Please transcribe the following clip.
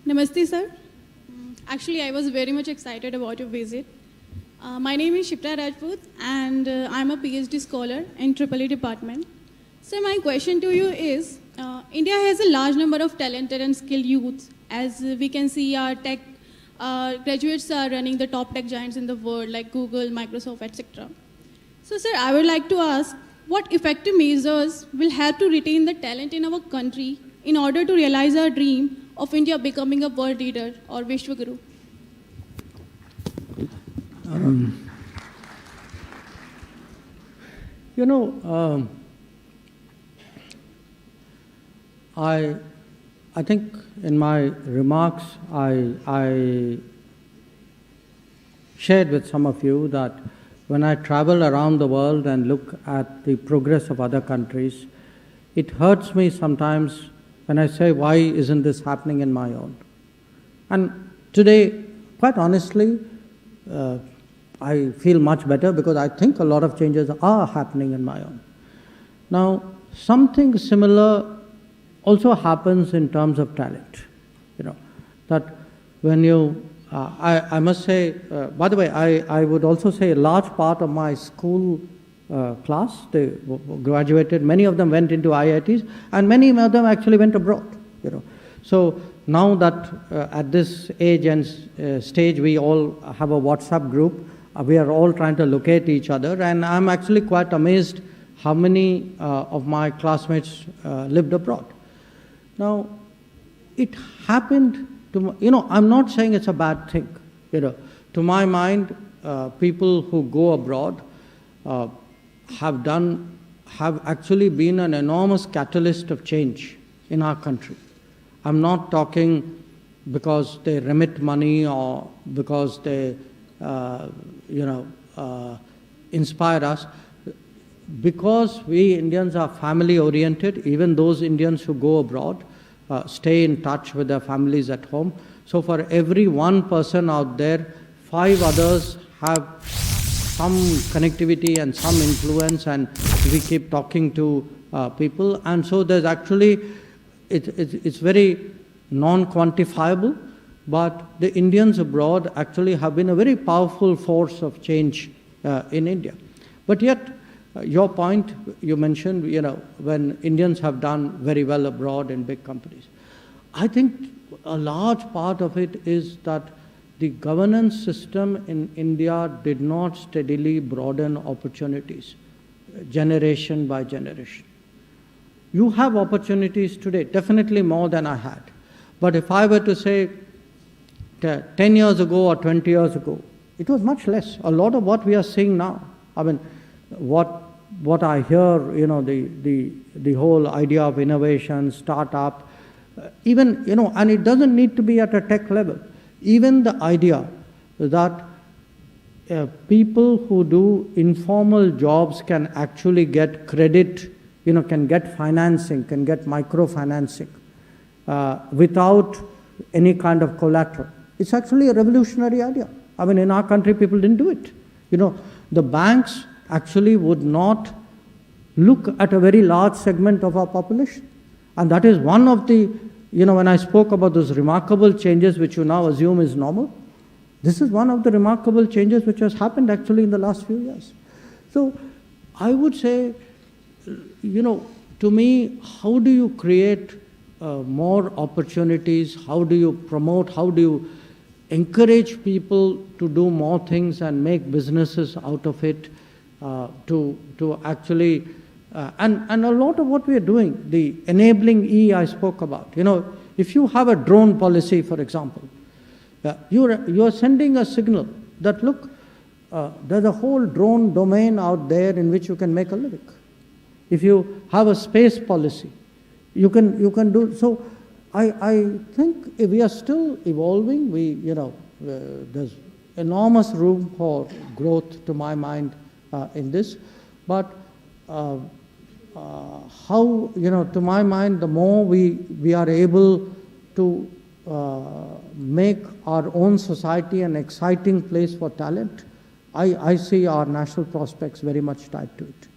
Namaste, sir. Actually, I was very much excited about your visit. My name is Shipra Rajput, and I'm a PhD scholar in EEE department. So my question to you is, India has a large number of talented and skilled youths. As we can see, our tech graduates are running the top tech giants in the world, like Google, Microsoft, etc. So, sir, I would like to ask, what effective measures will help to retain the talent in our country in order to realize our dream of India becoming a world leader or Vishwaguru? I think in my remarks I shared with some of you that when I travel around the world and look at the progress of other countries, it hurts me sometimes when I say, why isn't this happening in my own? And today, quite honestly, I feel much better because I think a lot of changes are happening in my own. Now, something similar also happens in terms of talent. That when you, I must say, by the way, I would also say a large part of my school class, they graduated, many of them went into IITs, and many of them actually went abroad. So now that at this age and stage we all have a WhatsApp group, we are all trying to locate each other, and I'm actually quite amazed how many of my classmates lived abroad. Now, it happened to, I'm not saying it's a bad thing. To my mind, people who go abroad have actually been an enormous catalyst of change in our country. I'm not talking because they remit money or because they, inspire us. Because we Indians are family oriented, even those Indians who go abroad stay in touch with their families at home. So for every one person out there, 5 others have some connectivity and some influence, and we keep talking to people. And so there's actually, it's very non-quantifiable, but the Indians abroad actually have been a very powerful force of change in India. But yet, your point, you mentioned, when Indians have done very well abroad in big companies. I think a large part of it is that the governance system in India did not steadily broaden opportunities, generation by generation. You have opportunities today, definitely more than I had. But if I were to say 10 years ago or 20 years ago, it was much less. A lot of what we are seeing now, I mean, what I hear, the whole idea of innovation, startup, even, and it doesn't need to be at a tech level. Even the idea that people who do informal jobs can actually get credit, can get financing, can get microfinancing without any kind of collateral. It's actually a revolutionary idea. I mean, in our country, people didn't do it. The banks actually would not look at a very large segment of our population. And that is one of the, when I spoke about those remarkable changes which you now assume is normal, this is one of the remarkable changes which has happened actually in the last few years. So I would say, to me, how do you create more opportunities? How do you promote? How do you encourage people to do more things and make businesses out of it? To actually, and a lot of what we are doing, the enabling E I spoke about. If you have a drone policy, for example, you are sending a signal that, look, there's a whole drone domain out there in which you can make a living. If you have a space policy, you can do so. I think we are still evolving. There's enormous room for growth, to my mind, in this, but how, to my mind, the more we are able to make our own society an exciting place for talent, I see our national prospects very much tied to it.